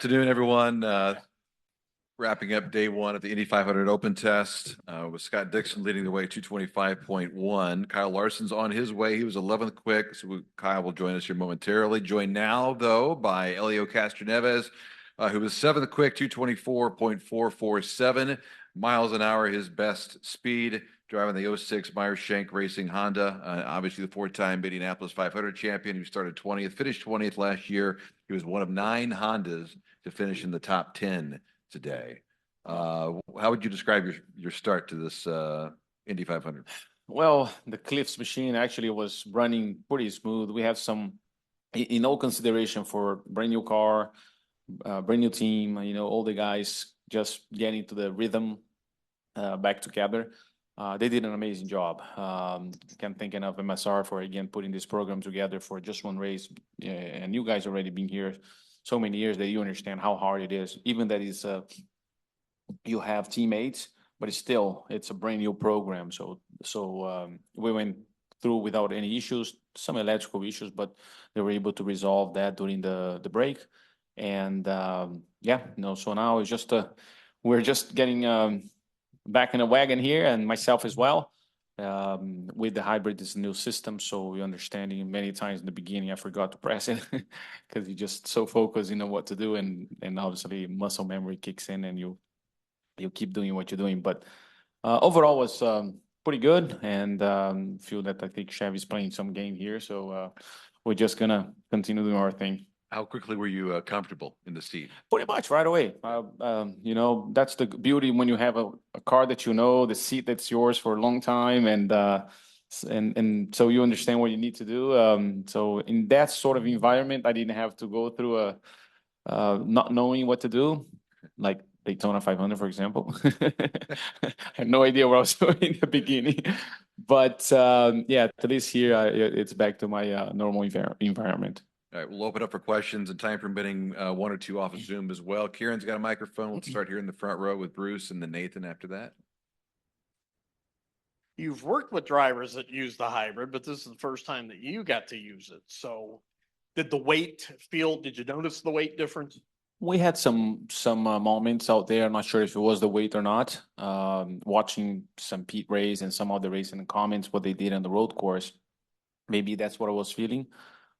afternoon, everyone. Wrapping up day one of the Indy 500 Open Test with Scott Dixon leading the way 225.1. Kyle Larson's on his way. He was 11th quick, so Kyle will join us here momentarily. Joined now, though, by Elio Castroneves, who was 7th quick, 224.447 miles an hour, his best speed, driving the '06 Meyer-Shank Racing Honda. Obviously, the four-time Indianapolis 500 champion who started 20th, finished 20th last year. He was one of 9 Hondas to finish in the top 10 today. How would you describe your start to this Indy 500? Well, the Cliffs machine actually was running pretty smooth. We have some, in all consideration for brand new car, brand new team, all the guys just getting to the rhythm back together. They did an amazing job. Can't thank enough MSR for, again, putting this program together for just one race. And you guys already been here so many years that you understand how hard it is. Even that is, you have teammates, but it's a brand new program. So we went through without any issues, some electrical issues, but they were able to resolve that during the break. And so now it's just we're just getting back in the wagon here, and myself as well. With the hybrid, it's a new system, so we understanding many times in the beginning I forgot to press it because you're just so focused, what to do, and obviously muscle memory kicks in, and you keep doing what you're doing. But overall was pretty good, and feel that I think Chevy's playing some game here, so we're just gonna continue doing our thing. How quickly were you comfortable in the seat? Pretty much right away. That's the beauty when you have a car that the seat that's yours for a long time, and so you understand what you need to do. So in that sort of environment, I didn't have to go through not knowing what to do, like Daytona 500, for example. I had no idea what I was doing in the beginning, but at least here it's back to my normal environment. All right, we'll open up for questions and time permitting, one or two off of Zoom as well. Kieran's got a microphone. We'll start here in the front row with Bruce and then Nathan after that. You've worked with drivers that use the hybrid, but this is the first time that you got to use it. So did you notice the weight difference? We had some moments out there. I'm not sure if it was the weight or not. Watching some Pete race and some other race in the comments, what they did on the road course, maybe that's what I was feeling.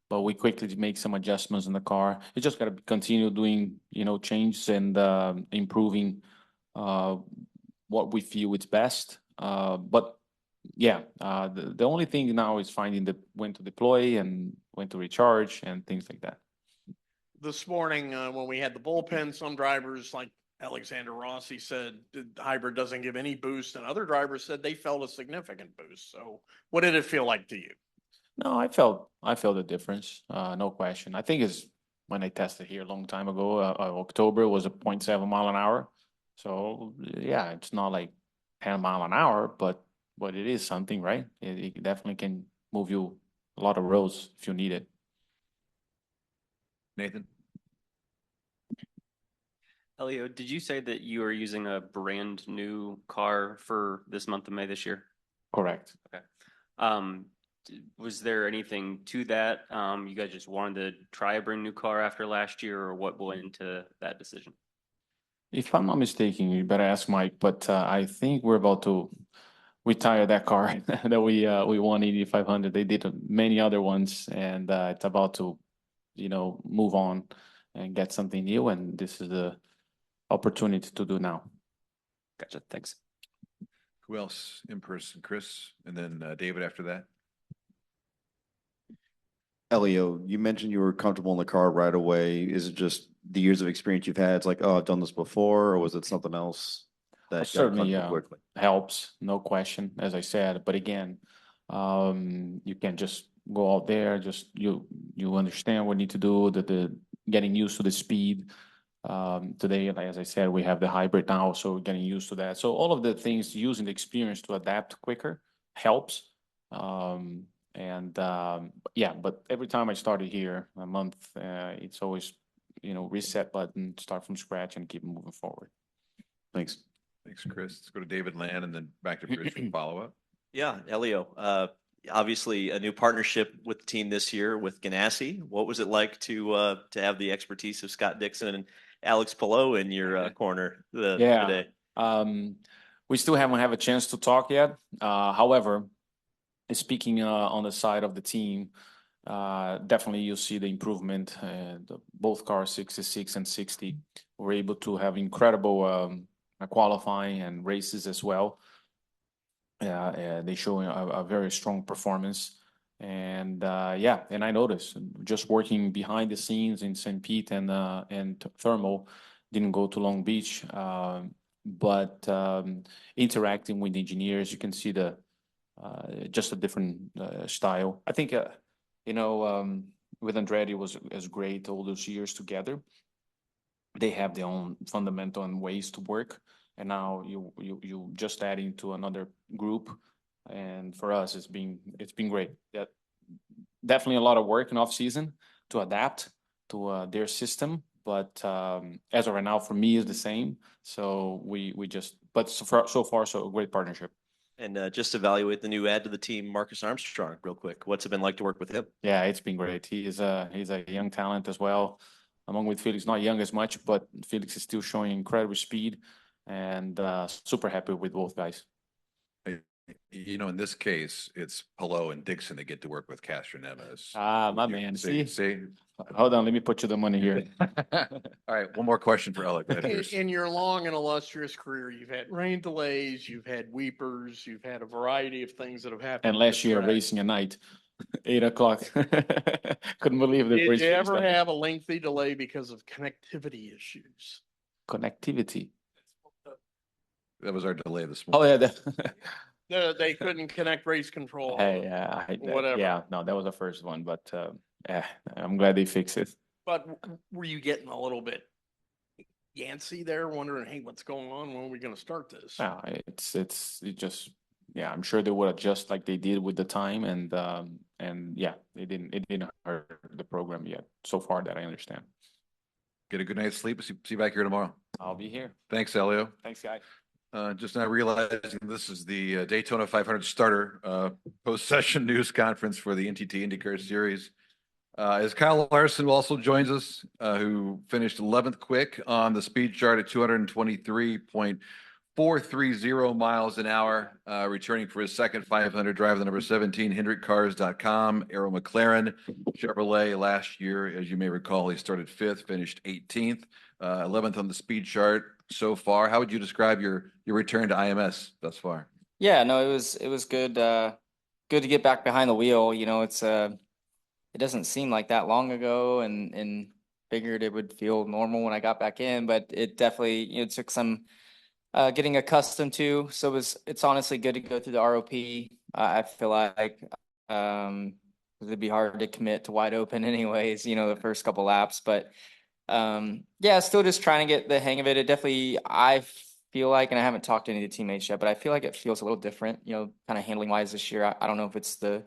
But we quickly make some adjustments in the car. You just got to continue doing, changes and improving what we feel is best. The only thing now is finding when to deploy and when to recharge and things like that. This morning when we had the bullpen, some drivers like Alexander Rossi said the hybrid doesn't give any boost, and other drivers said they felt a significant boost. So what did it feel like to you? No, I felt the difference. No question. I think it's when I tested here a long time ago, October was a 0.7 mile an hour. So yeah, it's not like 10 mile an hour, but it is something, right? It definitely can move you a lot of roads if you need it. Nathan? Elio, did you say that you are using a brand new car for this month of May this year? Correct. Okay. Was there anything to that? You guys just wanted to try a brand new car after last year, or what went into that decision? If I'm not mistaken, you better ask Mike, but I think we're about to retire that car that we won Indy 500. They did many other ones, and it's about to, move on and get something new, and this is the opportunity to do now. Gotcha. Thanks. Who else in person? Chris, and then David after that. Elio, you mentioned you were comfortable in the car right away. Is it just the years of experience you've had? It's like, oh, I've done this before, or was it something else that certainly quickly? Helps, no question, as I said. But again, you can just go out there, just you understand what you need to do, the getting used to the speed. Today, like as I said, we have the hybrid now, so we're getting used to that. So all of the things, using the experience to adapt quicker helps. But every time I started here a month, it's always, reset button, start from scratch and keep moving forward. Thanks. Thanks, Chris. Let's go to David Land and then back to Bruce for follow-up. Yeah, Elio, obviously a new partnership with the team this year with Ganassi. What was it like to have the expertise of Scott Dixon Alex Palou in your corner Yeah. today. We still haven't had a chance to talk yet. However, speaking on the side of the team, definitely you'll see the improvement. Both cars, 66 and 60, were able to have incredible qualifying and races as well. They show a very strong performance. And and I noticed just working behind the scenes in St. Pete and Thermal, didn't go to Long Beach, but interacting with engineers, you can see the just a different style. I think with Andretti was great all those years together. They have their own fundamental and ways to work, and now you just adding to another group, and for us it's been great. That definitely a lot of work in off season to adapt to their system, but as of right now for me is the same. So we just but so far so a great partnership. And just evaluate the new add to the team, Marcus Armstrong, real quick. What's it been like to work with him? Yeah, it's been great. He's a young talent as well. Along with Felix, not young as much, but Felix is still showing incredible speed, and super happy with both guys. You know, in this case, it's Hello and Dixon that get to work with Castroneves. Ah, my man. See? Hold on, let me put you the money here. All right, one more question for Alec. In your long and illustrious career, you've had rain delays, you've had weepers, you've had a variety of things that have happened. And last year, racing at night, 8 o'clock. Couldn't believe the Did you ever have a lengthy delay because of connectivity issues? Connectivity. That was our delay this Oh, morning. yeah. No, they couldn't connect race control. Hey, Whatever. Yeah, no, that was the first one, but I'm glad they fixed it. But were you getting a little bit Yancey there, wondering, hey, what's going on? When are we going to start this? No, it just, yeah, I'm sure they would adjust like they did with the time, and yeah, it didn't hurt the program yet so far that I understand. Get a good night's sleep. See you back here tomorrow. I'll be here. Thanks, Elio. Thanks, guys. Just now realizing this is the Daytona 500 starter post-session news conference for the NTT IndyCar Series. As Kyle Larson also joins us, who finished 11th quick on the speed chart at 223.430 miles an hour, returning for his second 500, driving the number 17 HendrickCars.com, Arrow McLaren Chevrolet. Last year, as you may recall, he started 5th, finished 18th, 11th on the speed chart so far. How would you describe your return to IMS thus far? Yeah, no, it was good. Good to get back behind the wheel. You know, it doesn't seem like that long ago, and figured it would feel normal when I got back in, but it definitely took some getting accustomed to. So it's honestly good to go through the ROP. I feel like it'd be hard to commit to wide open anyways. The first couple laps, but yeah, still just trying to get the hang of it. It definitely, I feel like, and I haven't talked to any of the teammates yet, but I feel like it feels a little different, kind of handling wise this year. I don't know if it's the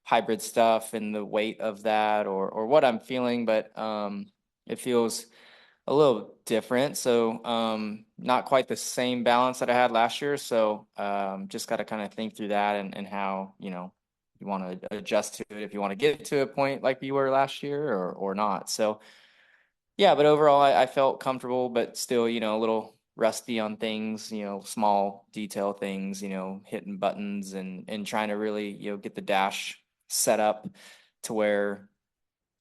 hybrid stuff and the weight of that or what I'm feeling, but it feels a little different. So not quite the same balance that I had last year. So just got to kind of think through that and how, you want to adjust to it if you want to get to a point like you were last year or not. So yeah, but overall I felt comfortable, but still, a little rusty on things, small detail things, hitting buttons and trying to really, get the dash set up to where,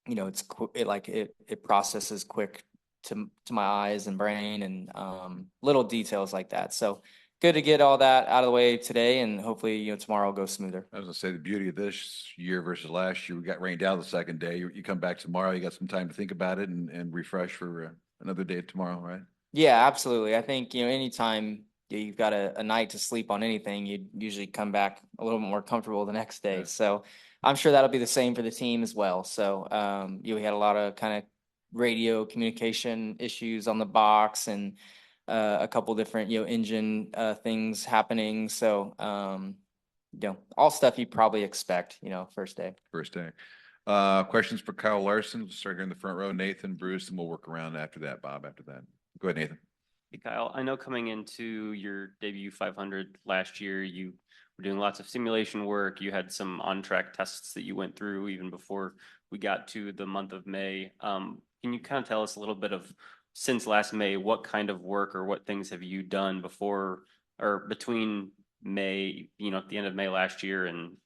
it processes quick to my eyes and brain and little details like that. So good to get all that out of the way today, and hopefully, tomorrow will go smoother. I was gonna say the beauty of this year versus last year, we got rained out the second day. You come back tomorrow, you got some time to think about it and refresh for another day tomorrow, right? Yeah, absolutely. I think, anytime you've got a night to sleep on anything, you'd usually come back a little more comfortable the next day. Yeah. So I'm sure that'll be the same for the team as well. So we had a lot of kind of radio communication issues on the box and a couple different, engine things happening. So, all stuff you probably expect, first day. First day. Questions for Kyle Larson. We'll start here in the front row. Nathan, Bruce, and we'll work around after that. Bob, after that. Go ahead, Nathan. Hey, Kyle, I know coming into your debut 500 last year, you were doing lots of simulation work. You had some on-track tests that you went through even before we got to the month of May. Can you kind of tell us a little bit of since last May, what kind of work or what things have you done before or between May, at the end of May last year and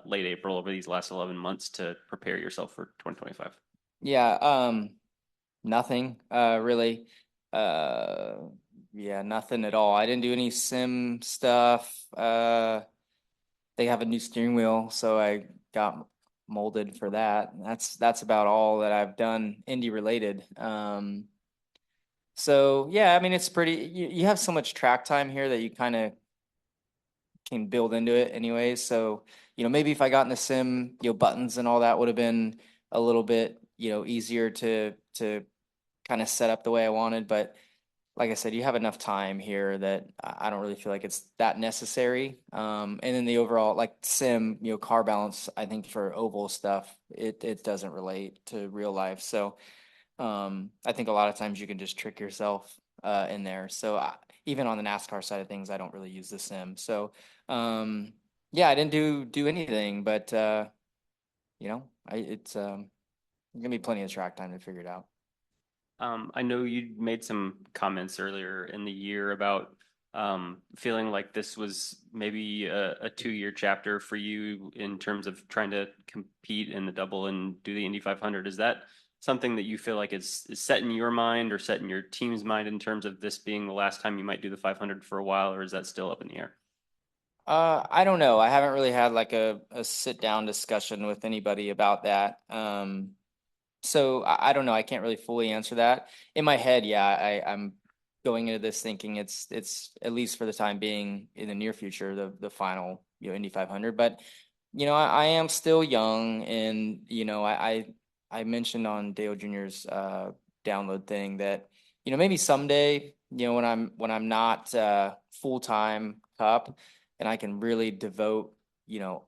late April over these last 11 months to prepare yourself for 2025? Yeah, nothing, really. Uh, yeah, nothing at all. I didn't do any sim stuff. They have a new steering wheel, so I got molded for that. That's about all that I've done Indy related. So yeah, I mean, it's pretty, you have so much track time here that you kind of can build into it anyway. So, maybe if I got in the sim, buttons and all that would have been a little bit, easier to kind of set up the way I wanted. But like I said, you have enough time here that I don't really feel like it's that necessary. And then the overall like sim, car balance, I think for oval stuff, it doesn't relate to real life. So I think a lot of times you can just trick yourself in there. So even on the NASCAR side of things, I don't really use the sim. So yeah, I didn't do anything, but it's gonna be plenty of track time to figure it out. I know you made some comments earlier in the year about feeling like this was maybe a 2-year chapter for you in terms of trying to compete in the double and do the Indy 500. Is that something that you feel like is set in your mind or set in your team's mind in terms of this being the last time you might do the 500 for a while, or is that still up in the air? I don't know. I haven't really had like a sit down discussion with anybody about that. So I don't know. I can't really fully answer that. In my head, yeah, I'm going into this thinking it's at least for the time being in the near future the final Indy 500. But I am still young, and I mentioned on Dale Jr.'s download thing that maybe someday when I'm not full time Cup and I can really devote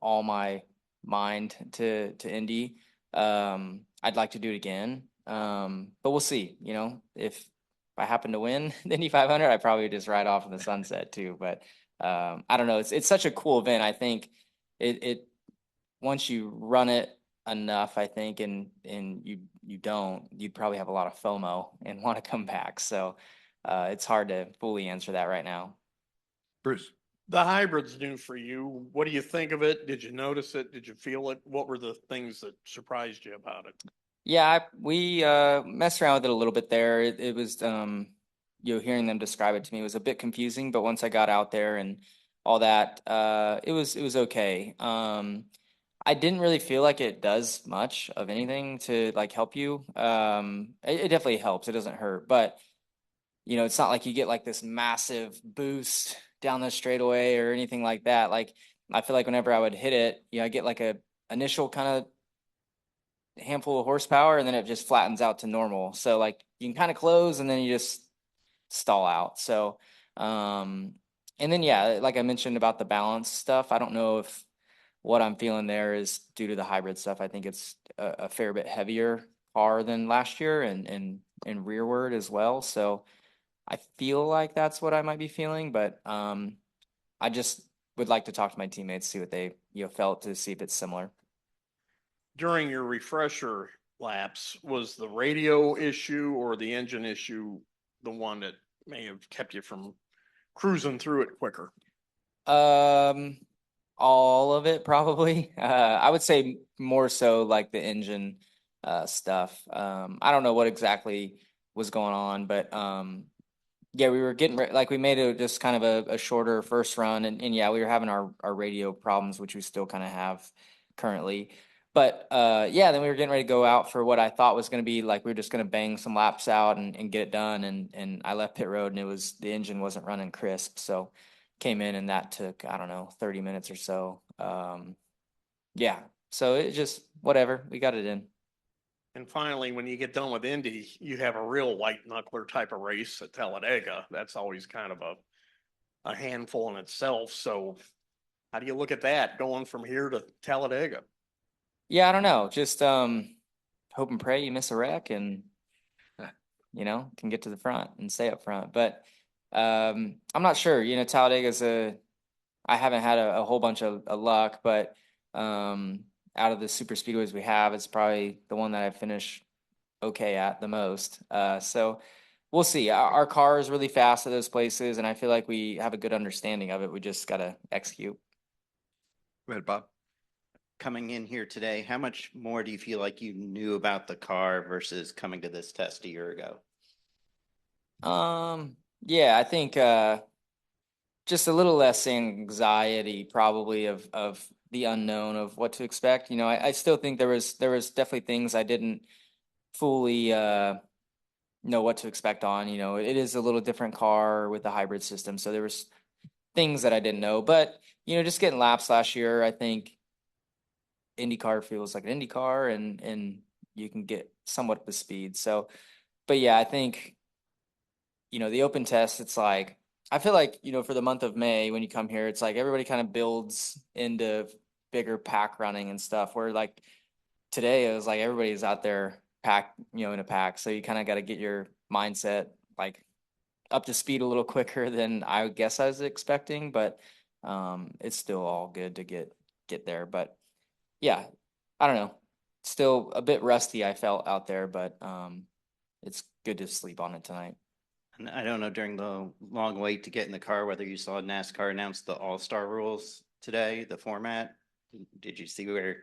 all my mind to Indy. I'd like to do it again. But we'll see, if I happen to win the Indy 500, I probably just ride off in the sunset too. But I don't know. It's such a cool event. I think it once you run it enough, I think, and you'd probably have a lot of FOMO and want to come back. So it's hard to fully answer that right now. Bruce. The hybrid's new for you. What do you think of it? Did you notice it? Did you feel it? What were the things that surprised you about it? Yeah, we messed around with it a little bit there. It was hearing them describe it to me was a bit confusing, but once I got out there and all that, it was okay. I didn't really feel like it does much of anything to like help you. It definitely helps. It doesn't hurt, but it's not like you get like this massive boost down the straightaway or anything like that. Like I feel like whenever I would hit it, I get like a initial kind of handful of horsepower and then it just flattens out to normal. So like you can kind of close and then you just stall out. So and then yeah, like I mentioned about the balance stuff, I don't know if what I'm feeling there is due to the hybrid stuff. I think it's a fair bit heavier car than last year and rearward as well. So I feel like that's what I might be feeling, but I just would like to talk to my teammates, see what they felt to see if it's similar. During your refresher laps, was the radio issue or the engine issue the one that may have kept you from cruising through it quicker? All of it probably. I would say more so like the engine stuff. I don't know what exactly was going on, but yeah, we were getting like we made it just kind of a shorter first run, and yeah, we were having our radio problems, which we still kind of have currently. But yeah, then we were getting ready to go out for what I thought was going to be like we were just going to bang some laps out and get it done, and I left pit road and it was the engine wasn't running crisp, so came in and that took I don't know 30 minutes or so. Yeah, so it just whatever we got it in. And finally, when you get done with Indy, you have a real white knuckler type of race at Talladega. That's always kind of a handful in itself. So how do you look at that going from here to Talladega? Yeah, I don't know. Just hope and pray you miss a wreck and can get to the front and stay up front. But I'm not sure. Talladega's I haven't had a whole bunch of luck, but out of the super speedways we have, it's probably the one that I finish okay at the most. So we'll see. Our car is really fast at those places, and I feel like we have a good understanding of it. We just got to execute. Go ahead, Bob. Coming in here today, how much more do you feel like you knew about the car versus coming to this test a year ago? Yeah, I think just a little less anxiety probably of the unknown of what to expect. You know, I still think there was definitely things I didn't fully know what to expect on. You know, it is a little different car with the hybrid system, so there was things that I didn't know. But you know, just getting laps last year, I think IndyCar feels like an IndyCar, and you can get somewhat of the speed. So, but yeah, I think you know the open test. It's like I feel like you know for the month of May when you come here, it's like everybody kind of builds into bigger pack running and stuff. Where like today it was like everybody's out there pack, you know, in a pack. So you kind of got to get your mindset like up to speed a little quicker than I guess I was expecting, but it's still all good to get there. But yeah, I don't know. Still a bit rusty I felt out there, but it's good to sleep on it tonight. And I don't know during the long wait to get in the car whether you saw NASCAR announce the All-Star rules today, the format. Did you see where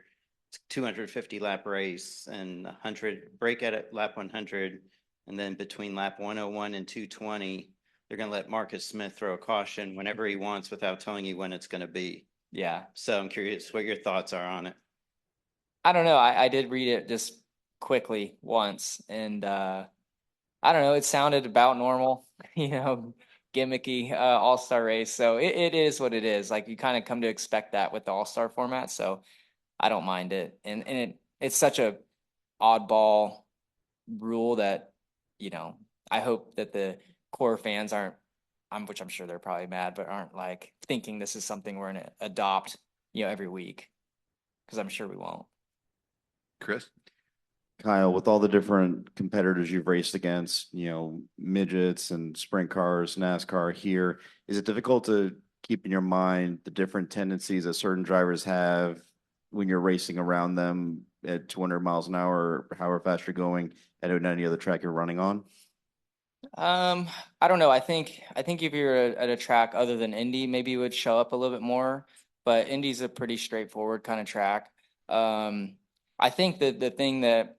it's 250 lap race and 100 break at lap 100, and then between lap 101 and 220, they're going to let Marcus Smith throw a caution whenever he wants without telling you when it's going to be. Yeah. So I'm curious what your thoughts are on it. I don't know. I did read it just quickly once, and I don't know. It sounded about normal, you know, gimmicky all-star race. So it is what it is. Like you kind of come to expect that with the all-star format. So I don't mind it. And it's such a oddball rule that, you know, I hope that the core fans aren't, which I'm sure they're probably mad, but aren't like thinking this is something we're going to adopt, you know, every week. Because I'm sure we won't. Chris? Kyle, with all the different competitors you've raced against, you know, midgets and sprint cars, NASCAR here, is it difficult to keep in your mind the different tendencies that certain drivers have when you're racing around them at 200 miles an hour, or however fast you're going at any other track you're running on? I don't know. I think if you're at a track other than Indy, maybe it would show up a little bit more. But Indy's a pretty straightforward kind of track. I think that the thing that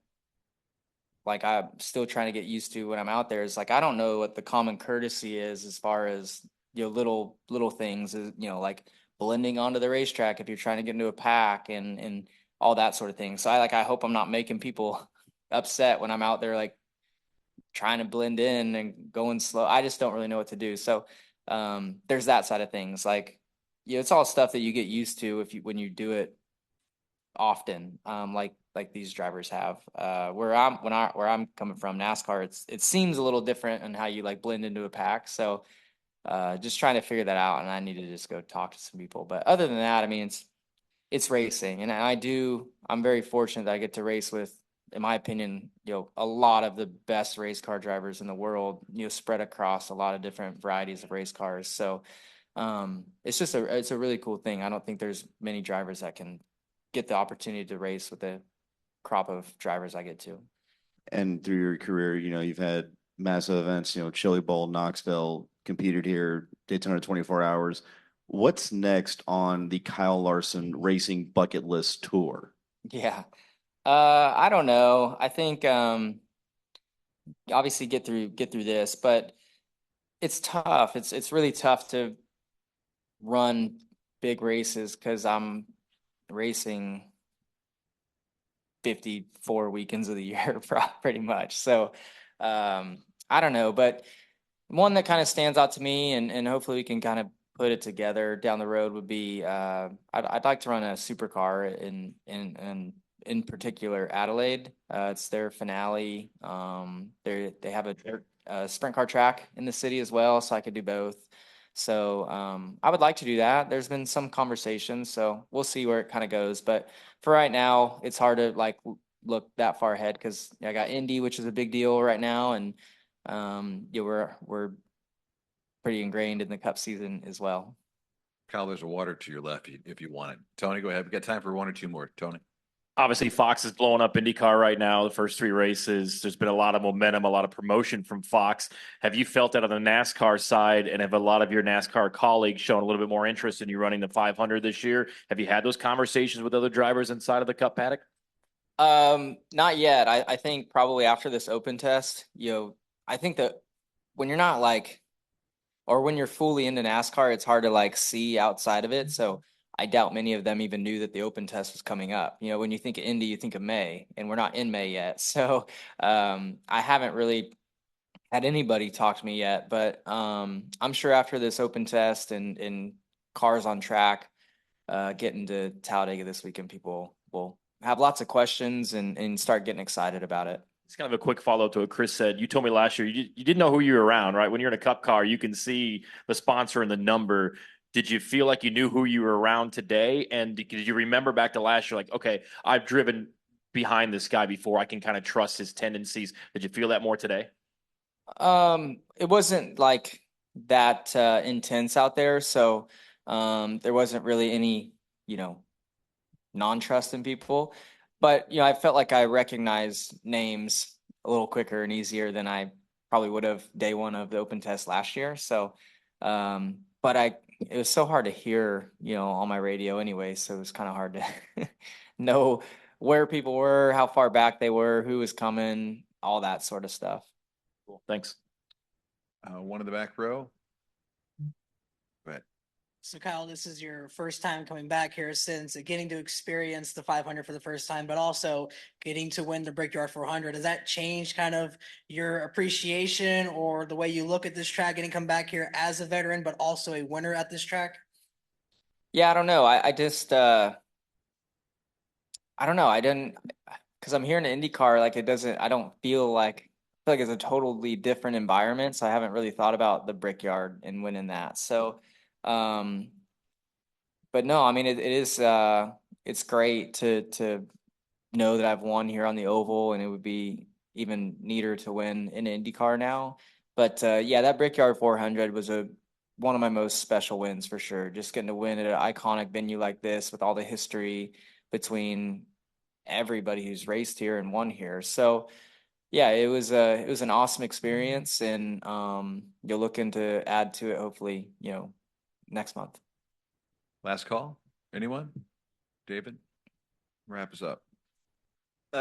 like I'm still trying to get used to when I'm out there is like I don't know what the common courtesy is as far as you know little things is you know like blending onto the racetrack if you're trying to get into a pack and all that sort of thing. So I hope I'm not making people upset when I'm out there like trying to blend in and going slow. I just don't really know what to do. So there's that side of things. Like you know, it's all stuff that you get used to when you do it often. Like these drivers have. Where I'm coming from, NASCAR, it seems a little different in how you like blend into a pack. So just trying to figure that out, and I need to just go talk to some people. But other than that, I mean, it's racing, and I'm very fortunate that I get to race with, in my opinion, you know, a lot of the best race car drivers in the world, you know, spread across a lot of different varieties of race cars. So it's a really cool thing. I don't think there's many drivers that can get the opportunity to race with the crop of drivers I get to. And through your career, you know, you've had massive events, you know, Chili Bowl, Knoxville, competed here, Daytona 24 hours. What's next on the Kyle Larson racing bucket list tour? Yeah. I don't know. I think obviously get through this, but it's tough. It's really tough to run big races because I'm racing 54 weekends of the year pretty much. So I don't know, but one that kind of stands out to me and hopefully we can kind of put it together down the road would be I'd like to run a supercar in particular Adelaide. It's their finale. They have a sprint car track in the city as well, so I could do both. So I would like to do that. There's been some conversations, so we'll see where it kind of goes. But for right now, it's hard to like look that far ahead because I got Indy, which is a big deal right now, and yeah, we're pretty ingrained in the Cup season as well. Kyle, there's a water to your left if you want it. Tony, go ahead. We got time for one or two more. Tony. Obviously, Fox is blowing up IndyCar right now. The first 3 races, there's been a lot of momentum, a lot of promotion from Fox. Have you felt that on the NASCAR side, and have a lot of your NASCAR colleagues shown a little bit more interest in you running the 500 this year? Have you had those conversations with other drivers inside of the Cup paddock? Not yet. I think probably after this open test, I think that when you're not or when you're fully into NASCAR, it's hard to see outside of it. So I doubt many of them even knew that the open test was coming up. When you think of Indy, you think of May, and we're not in May yet. So I haven't really had anybody talk to me yet, but I'm sure after this open test and cars on track, getting to Talladega this weekend, people will have lots of questions and start getting excited about it. It's kind of a quick follow-up to what Chris said. You told me last year you didn't know who you were around, right? When you're in a Cup car, you can see the sponsor and the number. Did you feel like you knew who you were around today? And did you remember back to last year, like, okay, I've driven behind this guy before. I can kind of trust his tendencies. Did you feel that more today? It wasn't that intense out there. So there wasn't really any, non-trust in people. But, I felt like I recognized names a little quicker and easier than I probably would have day one of the open test last year. So, but it was so hard to hear, on my radio anyway. So it was kind of hard to know where people were, how far back they were, who was coming, all that sort of stuff. Cool. Thanks. One in the back row. Go ahead. So Kyle, this is your first time coming back here since getting to experience the 500 for the first time, but also getting to win the Brickyard 400. Does that change kind of your appreciation or the way you look at this track, getting come back here as a veteran, but also a winner at this track? Yeah, I don't know. I just, I don't know. I didn't, because I'm here in an IndyCar, I don't feel like it's a totally different environment. So I haven't really thought about the Brickyard and winning that. So, but no, I mean, it is, it's great to know that I've won here on the oval, and it would be even neater to win in IndyCar now. But, yeah, that Brickyard 400 was one of my most special wins for sure. Just getting to win at an iconic venue like this with all the history between everybody who's raced here and won here. So, yeah, it was an awesome experience, and you're looking to add to it, hopefully, next month. Last call. Anyone? David? Wrap us up.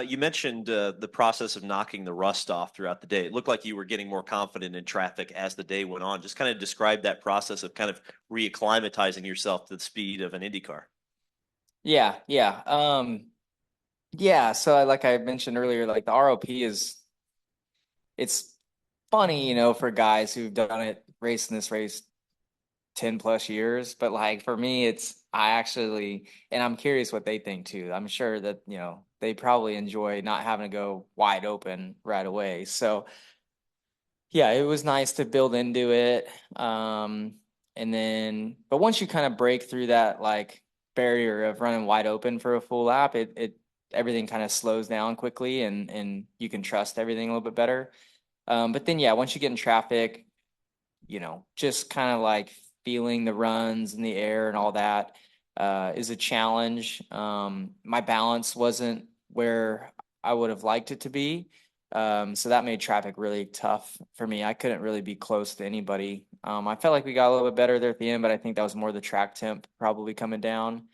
You mentioned the process of knocking the rust off throughout the day. It looked like you were getting more confident in traffic as the day went on. Just kind of describe that process of kind of reacclimatizing yourself to the speed of an Indy car. Yeah. Yeah, so like I mentioned earlier, the ROP it's funny, for guys who've done it, racing this race 10 plus years, but for me, I actually, and I'm curious what they think too. I'm sure that, they probably enjoy not having to go wide open right away. So yeah, it was nice to build into it. And then, but once you kind of break through that barrier of running wide open for a full lap, everything kind of slows down quickly, and you can trust everything a little bit better. But then, yeah, once you get in traffic, just kind of feeling the runs in the air and all that is a challenge. My balance wasn't where I would have liked it to be. So that made traffic really tough for me. I couldn't really be close to anybody. I felt like we got a little bit better there at the end, but I think that was more the track temp probably coming down.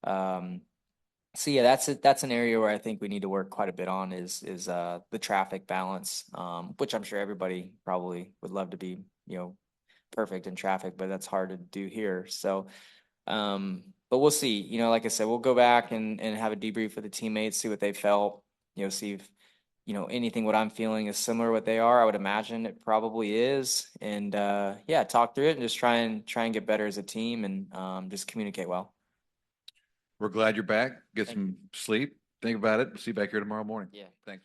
So yeah, that's an area where I think we need to work quite a bit on is the traffic balance, which I'm sure everybody probably would love to be, perfect in traffic, but that's hard to do here. So, but we'll see. Like I said, we'll go back and have a debrief with the teammates, see what they felt, see if anything what I'm feeling is similar to what they are. I would imagine it probably is, and yeah, talk through it and just try and get better as a team and just communicate well. We're glad you're back. Get some sleep. Think about it. See you back here tomorrow morning. Yeah. Thanks.